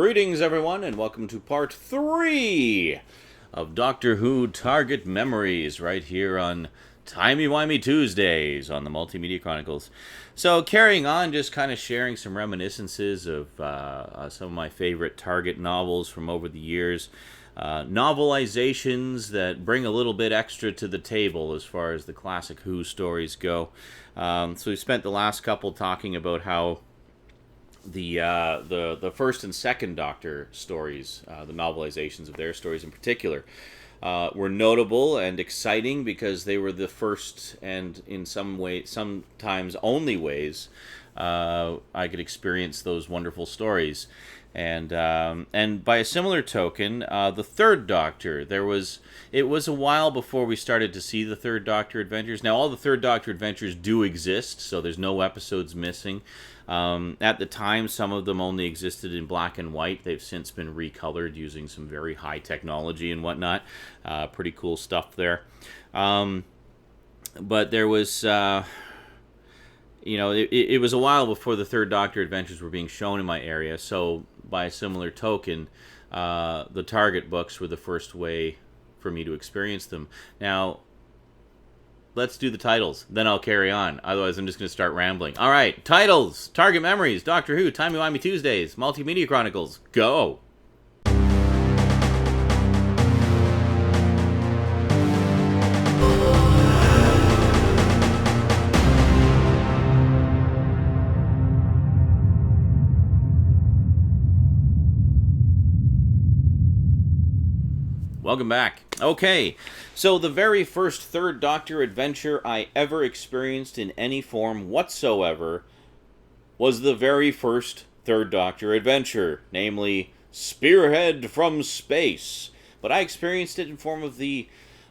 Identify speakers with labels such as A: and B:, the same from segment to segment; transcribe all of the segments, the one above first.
A: Greetings, everyone, and welcome to part 3 of Doctor Who Target Memories, right here on Timey-Wimey Tuesdays on the Multimedia Chronicles. So, carrying on, just kind of sharing some reminiscences of some of my favorite Target novels from over the years. Novelizations that bring a little bit extra to the table as far as the classic Who stories go. So we spent the last couple talking about how the first and second Doctor stories, the novelizations of their stories in particular, were notable and exciting because they were the first and in some way, sometimes only ways, I could experience those wonderful stories. And by a similar token, the Third Doctor, it was a while before we started to see the Third Doctor adventures. Now, all the Third Doctor adventures do exist, so there's no episodes missing. At the time, some of them only existed in black and white. They've since been recolored using some very high technology and whatnot. Pretty cool stuff there. But there was... it was a while before the Third Doctor adventures were being shown in my area, so by a similar token, the Target books were the first way for me to experience them. Now, let's do the titles, then I'll carry on. Otherwise, I'm just going to start rambling. All right, titles, Target Memories, Doctor Who, Timey-Wimey Tuesdays, Multimedia Chronicles, go! Welcome back. Okay, so the very first Third Doctor adventure I ever experienced in any form whatsoever was the very first Third Doctor adventure, namely Spearhead from Space. But I experienced it in form of the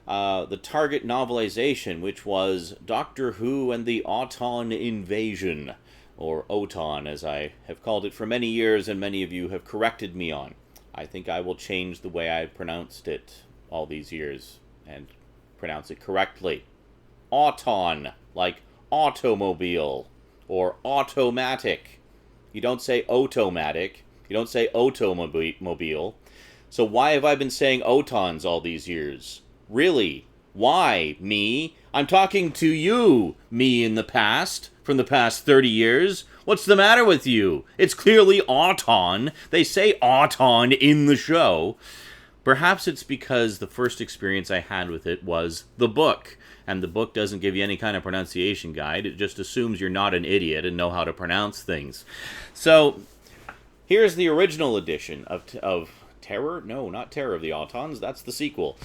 A: Target novelization, which was Doctor Who and the Auton Invasion, or Auton, as I have called it for many years, and many of you have corrected me on. I think I will change the way I pronounced it all these years and pronounce it correctly. Auton, like automobile or automatic. You don't say automatic. You don't say automobile. So why have I been saying Autons all these years? Really? Why, me? I'm talking to you, me in the past, from the past 30 years. What's the matter with you? It's clearly Auton. They say Auton in the show. Perhaps it's because the first experience I had with it was the book. And the book doesn't give you any kind of pronunciation guide. It just assumes you're not an idiot and know how to pronounce things. So, here's the original edition of Terror? No, not Terror of the Autons. That's the sequel.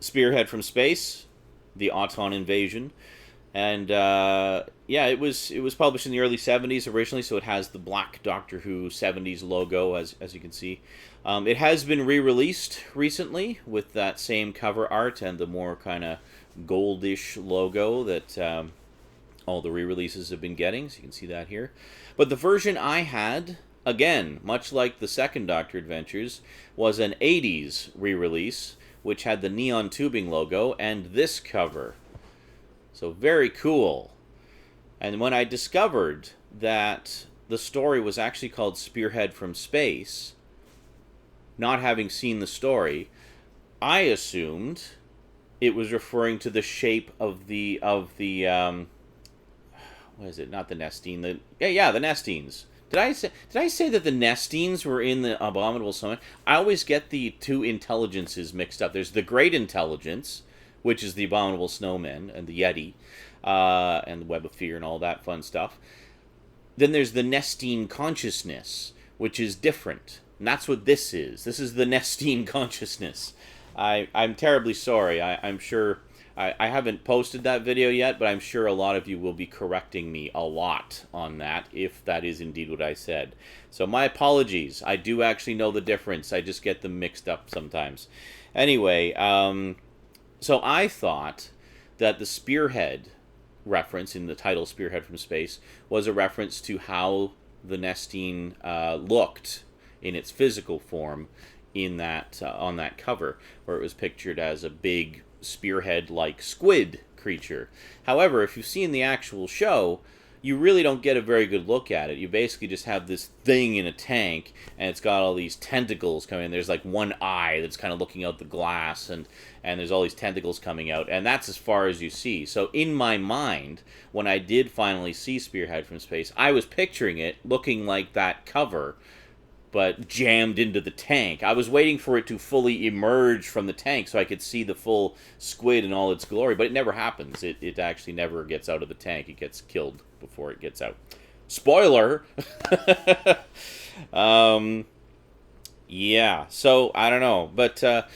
A: Spearhead from Space, the Auton Invasion. And, it was published in the early 70s originally, so it has the black Doctor Who 70s logo, as you can see. It has been re-released recently with that same cover art and the more kind of goldish logo that all the re-releases have been getting, so you can see that here. But the version I had, again, much like the second Doctor Adventures, was an 80s re-release, which had the neon tubing logo and this cover. So very cool. And when I discovered that the story was actually called Spearhead from Space, not having seen the story, I assumed it was referring to the shape of the what is it? Not the Nestine. The Nestines. Did I say that the Nestines were in the Abominable Snowman? I always get the two intelligences mixed up. There's the Great Intelligence, which is the Abominable Snowmen and the Yeti, and the Web of Fear and all that fun stuff. Then there's the Nestine Consciousness, which is different. And that's what this is. This is the Nestine Consciousness. I'm terribly sorry. I'm sure... I haven't posted that video yet, but I'm sure a lot of you will be correcting me a lot on that, if that is indeed what I said. So my apologies. I do actually know the difference. I just get them mixed up sometimes. Anyway, so I thought that the Spearhead reference in the title Spearhead from Space was a reference to how the Nestine looked in its physical form in that on that cover, where it was pictured as a big spearhead-like squid creature. However, if you've seen the actual show, you really don't get a very good look at it. You basically just have this thing in a tank, and it's got all these tentacles coming. There's like one eye that's kind of looking out the glass, and there's all these tentacles coming out, and that's as far as you see. So in my mind, when I did finally see Spearhead from space, I was picturing it looking like that cover, but jammed into the tank. I was waiting for it to fully emerge from the tank so I could see the full squid in all its glory, but it never happens. It actually never gets out of the tank. It gets killed before it gets out. Spoiler! Yeah, so I don't know. But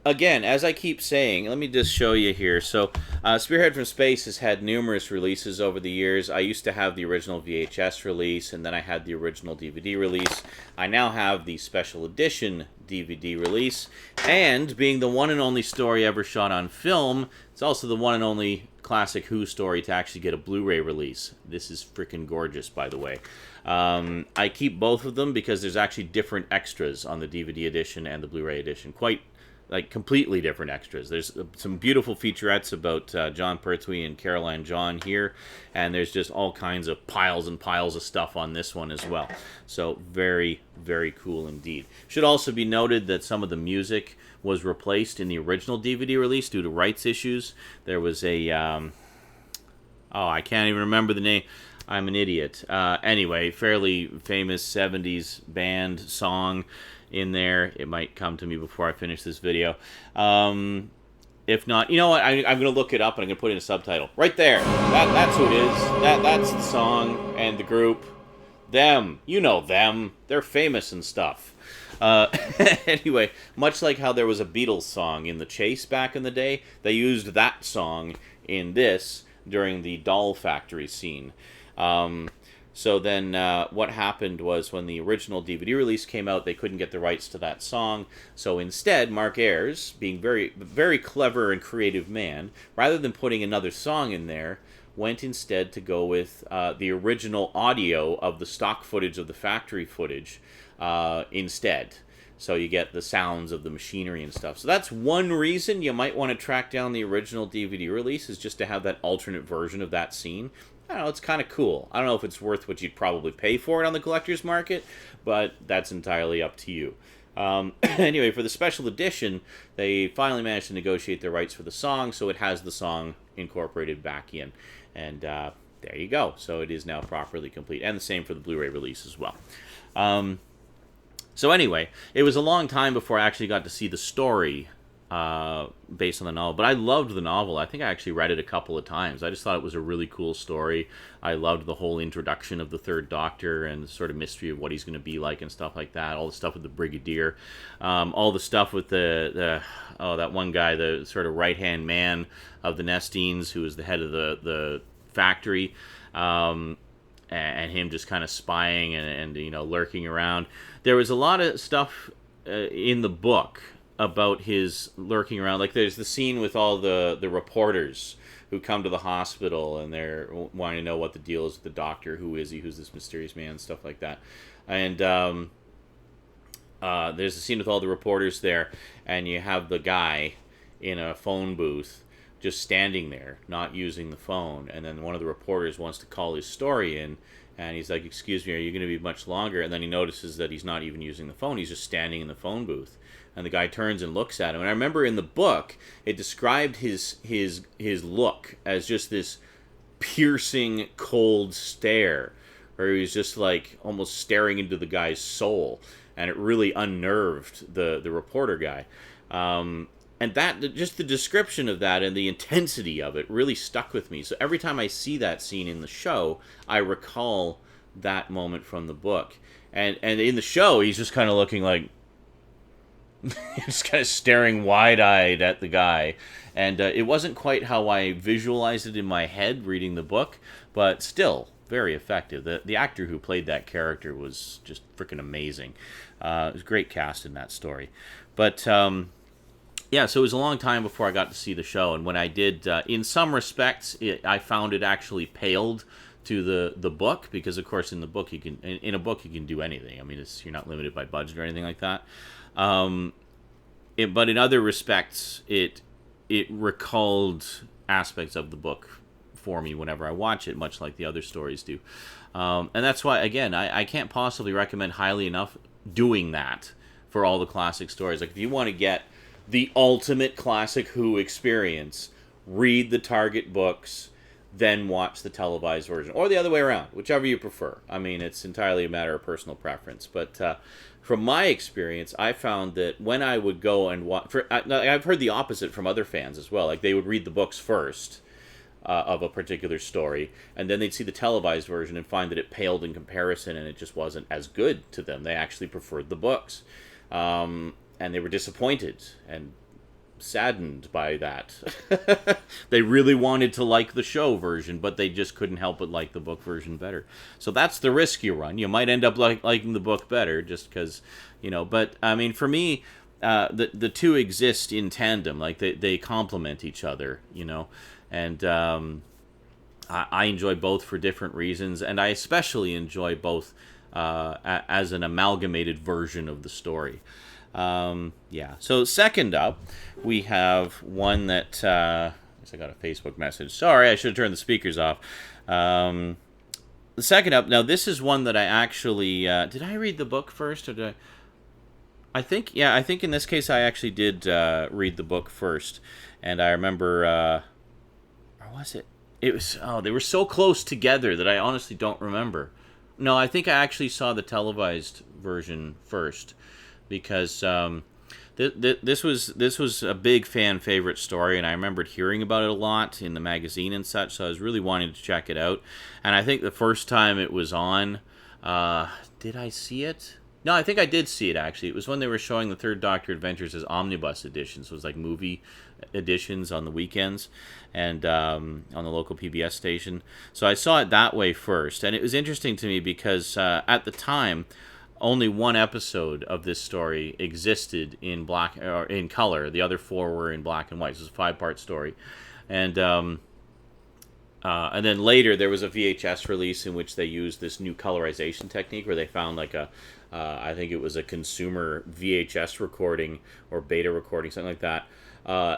A: again, as I keep saying, let me just show you here. So, Spearhead from Space has had numerous releases over the years. I used to have the original VHS release, and then I had the original DVD release. I now have the special edition DVD release, and being the one and only story ever shot on film, it's also the one and only classic Who story to actually get a Blu-ray release. This is freaking gorgeous, by the way. I keep both of them because there's actually different extras on the DVD edition and the Blu-ray edition. Quite like completely different extras. There's some beautiful featurettes about John Pertwee and Caroline John here, and there's just all kinds of piles and piles of stuff on this one as well. So very, very cool indeed. Should also be noted that some of the music was replaced in the original DVD release due to rights issues. There was a I can't even remember the name. I'm an idiot. Anyway, fairly famous 70s band song in there. It might come to me before I finish this video. If not, you know what? I'm going to look it up and I'm going to put in a subtitle. Right there. That's who it is. That's the song and the group. Them. You know them. They're famous and stuff. Anyway, much like how there was a Beatles song in The Chase back in the day, they used that song in this during the doll factory scene. So then what happened was when the original DVD release came out, they couldn't get the rights to that song. So instead, Mark Ayers, being very, very clever and creative man, rather than putting another song in there, went instead to go with the original audio of the stock footage of the factory footage instead. So you get the sounds of the machinery and stuff. So that's one reason you might want to track down the original DVD release, is just to have that alternate version of that scene. I don't know, it's kind of cool. I don't know if it's worth what you'd probably pay for it on the collector's market, but that's entirely up to you. Anyway, for the special edition, they finally managed to negotiate the rights for the song, so it has the song incorporated back in. And there you go. So it is now properly complete. And the same for the Blu-ray release as well. So anyway, it was a long time before I actually got to see the story based on the novel, but I loved the novel. I think I actually read it a couple of times. I just thought it was a really cool story. I loved the whole introduction of the Third Doctor and the sort of mystery of what he's going to be like and stuff like that. All the stuff with the Brigadier, all the stuff with that one guy, the sort of right-hand man of the Nestines, who was the head of the factory, and him just kind of spying and lurking around. There was a lot of stuff in the book about his lurking around. Like there's the scene with all the reporters who come to the hospital and they're wanting to know what the deal is with the doctor. Who is he? Who's this mysterious man? Stuff like that. And there's a scene with all the reporters there, and you have the guy in a phone booth just standing there, not using the phone. And then one of the reporters wants to call his story in, and he's like, "Excuse me, are you going to be much longer?" And then he notices that he's not even using the phone. He's just standing in the phone booth. And the guy turns and looks at him. And I remember in the book, it described his look as just this piercing, cold stare, where he was just like almost staring into the guy's soul, and it really unnerved the reporter guy. And that, just the description of that and the intensity of it really stuck with me. So every time I see that scene in the show, I recall that moment from the book. And in the show, he's just kind of looking like, just kind of staring wide-eyed at the guy. And it wasn't quite how I visualized it in my head reading the book, but still very effective. The actor who played that character was just freaking amazing. It was a great cast in that story. But yeah, so it was a long time before I got to see the show, and when I did, in some respects, I found it actually paled to the book, because of course in a book you can do anything. I mean, you're not limited by budget or anything like that. But in other respects, it recalled aspects of the book for me whenever I watch it, much like the other stories do. And that's why, again, I can't possibly recommend highly enough doing that for all the classic stories. Like, if you want to get the ultimate classic Who experience, read the Target books, then watch the televised version, or the other way around, whichever you prefer. I mean, it's entirely a matter of personal preference. But from my experience, I found that when I would go and watch, I've heard the opposite from other fans as well. Like, they would read the books first of a particular story, and then they'd see the televised version and find that it paled in comparison, and it just wasn't as good to them. They actually preferred the books, and they were disappointed and saddened by that. They really wanted to like the show version, but they just couldn't help but like the book version better. So that's the risk you run. You might end up liking the book better just because, but I mean, for me, the two exist in tandem. Like, they complement each other, and I enjoy both for different reasons, and I especially enjoy both as an amalgamated version of the story. So second up, we have one that I got a Facebook message. Sorry, I should have turned the speakers off. The second up, now this is one that I actually did I read the book first, or did I think in this case I actually did read the book first, and I remember or was it? It was they were so close together that I honestly don't remember. No, I think I actually saw the televised version first, because this was a big fan favorite story, and I remembered hearing about it a lot in the magazine and such, so I was really wanting to check it out. And I think the first time it was on, did I see it? No, I think I did see it, actually. It was when they were showing the Third Doctor Adventures as omnibus editions. So it was like movie editions on the weekends, and on the local PBS station. So I saw it that way first, and it was interesting to me because at the time, only one episode of this story existed in black or in color. The other four were in black and white. So it was a 5-part story, and then later there was a VHS release in which they used this new colorization technique, where they found like I think it was a consumer VHS recording or beta recording, something like that,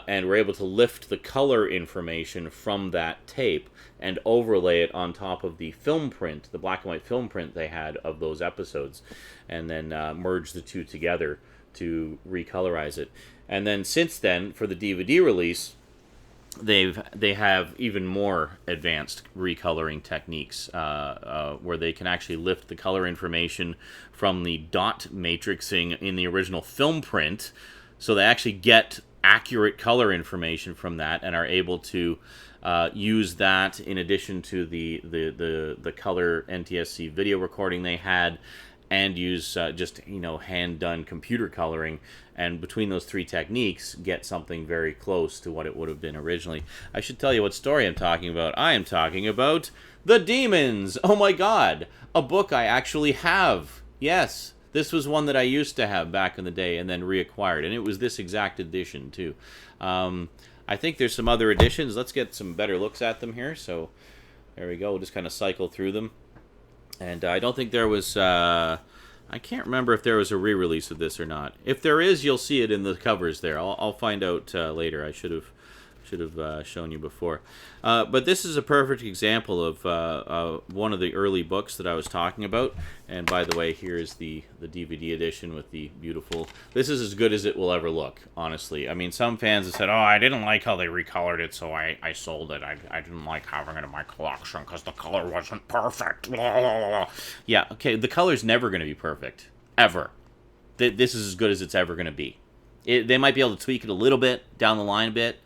A: and were able to lift the color information from that tape and overlay it on top of the film print, the black and white film print they had of those episodes, and then merge the two together to recolorize it. And then since then, for the DVD release, they have even more advanced recoloring techniques, where they can actually lift the color information from the dot matrixing in the original film print, so they actually get accurate color information from that, and are able to use that in addition to the color NTSC video recording they had, and use just hand done computer coloring, and between those three techniques get something very close to what it would have been originally. I should tell you what story I'm talking about. I am talking about The Daemons. Oh my god, a book I actually have. Yes, this was one that I used to have back in the day and then reacquired, and it was this exact edition too. I think there's some other editions. Let's get some better looks at them here. So there we go. We'll just kind of cycle through them. And I don't think there was, I can't remember if there was a re-release of this or not. If there is, you'll see it in the covers there. I'll find out later. I should have shown you before. But this is a perfect example of one of the early books that I was talking about. And by the way, here's the DVD edition with the beautiful... This is as good as it will ever look, honestly. I mean, some fans have said, oh, I didn't like how they recolored it, so I sold it. I didn't like having it in my collection because the color wasn't perfect. Yeah, okay, the color's never going to be perfect. Ever. This is as good as it's ever going to be. They might be able to tweak it a little bit, down the line a bit,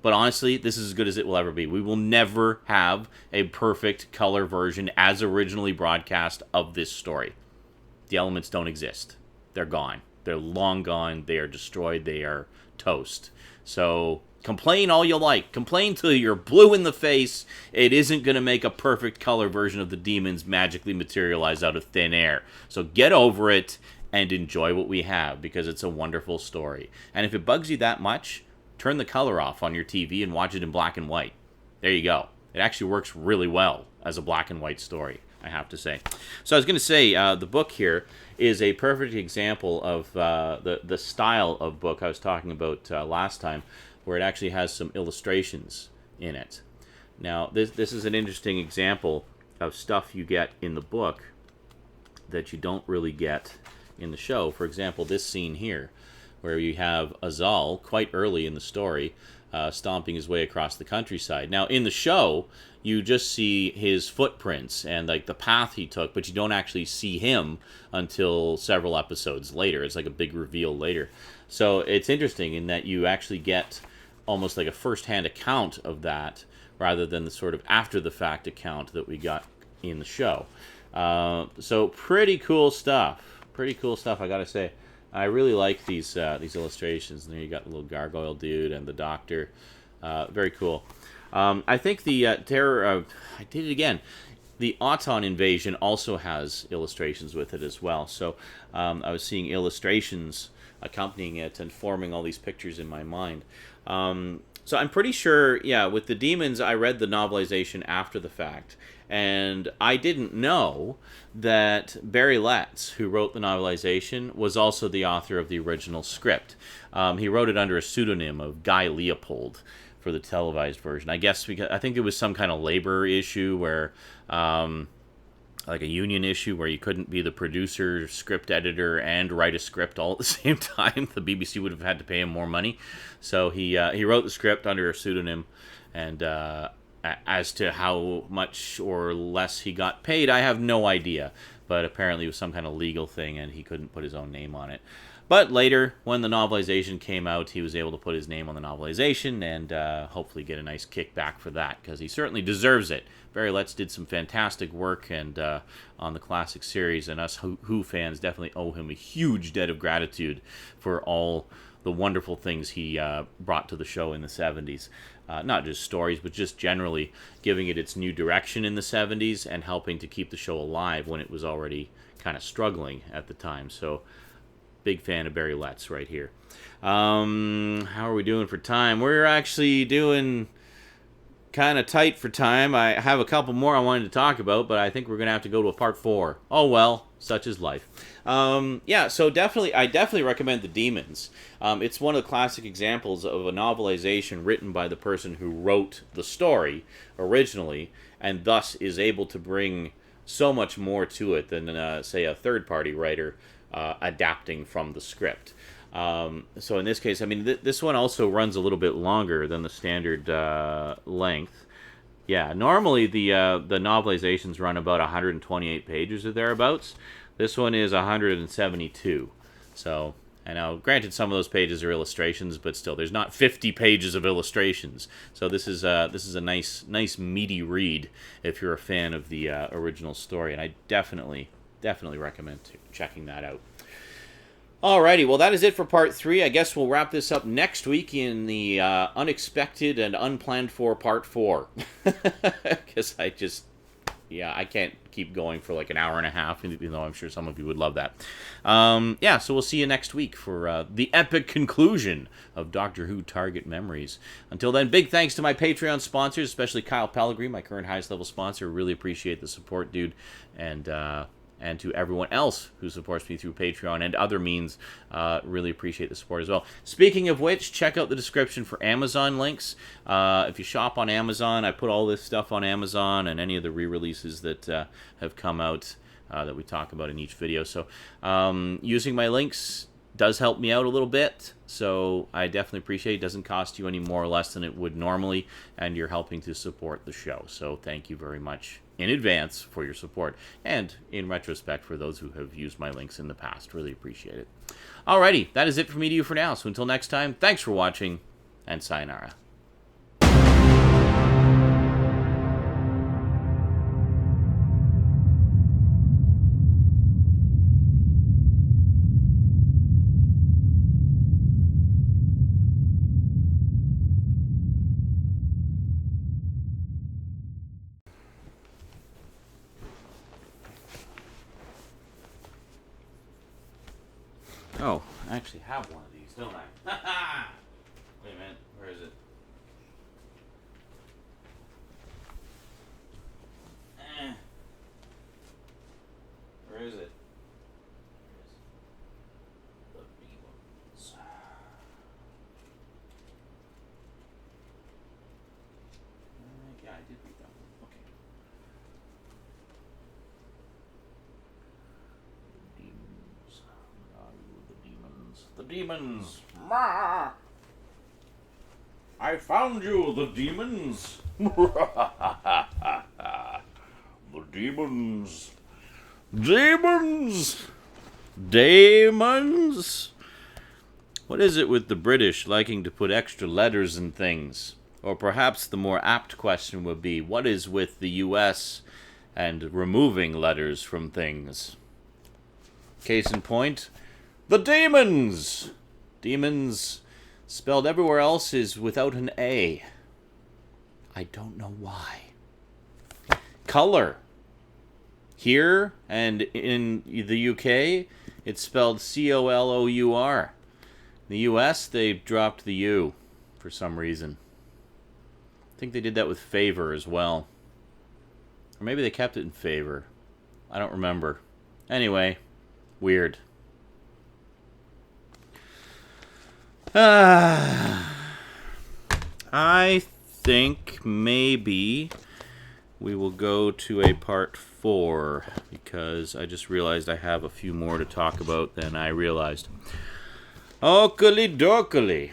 A: but honestly, this is as good as it will ever be. We will never have a perfect color version as originally broadcast of this story. The elements don't exist. They're gone. They're long gone. They are destroyed. They are toast. So complain all you like. Complain till you're blue in the face. It isn't going to make a perfect color version of the Daemons magically materialize out of thin air. So get over it and enjoy what we have, because it's a wonderful story. And if it bugs you that much, turn the color off on your TV and watch it in black and white. There you go. It actually works really well as a black and white story, I have to say. So I was going to say, the book here is a perfect example of the style of book I was talking about last time, where it actually has some illustrations in it. Now, this is an interesting example of stuff you get in the book that you don't really get in the show. For example, this scene here, where you have Azal quite early in the story, stomping his way across the countryside. Now, in the show, you just see his footprints and like the path he took, but you don't actually see him until several episodes later. It's like a big reveal later. So it's interesting in that you actually get almost like a first-hand account of that rather than the sort of after-the-fact account that we got in the show. So pretty cool stuff. Pretty cool stuff, I gotta say. I really like these illustrations. And there you got the little gargoyle dude and the doctor. Very cool. I think the terror. I did it again. The Auton invasion also has illustrations with it as well. So I was seeing illustrations accompanying it and forming all these pictures in my mind. So I'm pretty sure, yeah, with the Daemons, I read the novelization after the fact. And I didn't know that Barry Letts, who wrote the novelization, was also the author of the original script. He wrote it under a pseudonym of Guy Leopold for the televised version. I guess because I think it was some kind of labor issue where, like a union issue where you couldn't be the producer, script editor, and write a script all at the same time. The BBC would have had to pay him more money. So he wrote the script under a pseudonym, and as to how much or less he got paid, I have no idea. But apparently it was some kind of legal thing, and he couldn't put his own name on it. But later, when the novelization came out, he was able to put his name on the novelization and hopefully get a nice kickback for that, because he certainly deserves it. Barry Letts did some fantastic work and on the classic series, and us Who fans definitely owe him a huge debt of gratitude for all the wonderful things he brought to the show in the 70s. Not just stories, but just generally giving it its new direction in the 70s and helping to keep the show alive when it was already kind of struggling at the time. So, big fan of Barry Letts right here. How are we doing for time? We're actually doing kind of tight for time. I have a couple more I wanted to talk about, but I think we're going to have to go to a part 4. Oh well, such is life. Yeah, so I definitely recommend The Daemons. It's one of the classic examples of a novelization written by the person who wrote the story originally, and thus is able to bring so much more to it than, say, a third-party writer adapting from the script. So in this case, I mean, this one also runs a little bit longer than the standard length. Yeah, normally the novelizations run about 128 pages or thereabouts. This one is 172. So, and now, granted, some of those pages are illustrations, but still, there's not 50 pages of illustrations. So this is a nice meaty read if you're a fan of the original story, and I definitely recommend checking that out. Alrighty, well that is it for part 3. I guess we'll wrap this up next week in the unexpected and unplanned for part 4. Because I can't keep going for like an hour and a half, even though I'm sure some of you would love that. Yeah, so we'll see you next week for the epic conclusion of Doctor Who Target Memories. Until then, big thanks to my Patreon sponsors, especially Kyle Pellegrini, my current highest level sponsor. Really appreciate the support, dude. And to everyone else who supports me through Patreon and other means, really appreciate the support as well. Speaking of which, check out the description for Amazon links. If you shop on Amazon, I put all this stuff on Amazon and any of the re-releases that have come out that we talk about in each video. So using my links does help me out a little bit, so I definitely appreciate it. It doesn't cost you any more or less than it would normally, and you're helping to support the show. So thank you very much in advance for your support, and in retrospect for those who have used my links in the past. Really appreciate it. Alrighty, that is it for me to you for now. So until next time, thanks for watching, and sayonara. Oh, I actually have one of these, don't I? Wait a minute, where is it? Where is it? The big ones. Yeah, I did The demons. Ma! I found you, the demons. The demons. Demons. Daemons. What is it with the British liking to put extra letters in things? Or perhaps the more apt question would be, what is with the US and removing letters from things? Case in point, the Daemons. Demons, spelled everywhere else, is without an A. I don't know why. Color. Here and in the UK, it's spelled C-O-L-O-U-R. In the US, they dropped the U for some reason. I think they did that with favor as well. Or maybe they kept it in favor. I don't remember. Anyway, weird. I think maybe we will go to a part 4, because I just realized I have a few more to talk about than I realized. Oakley dokley.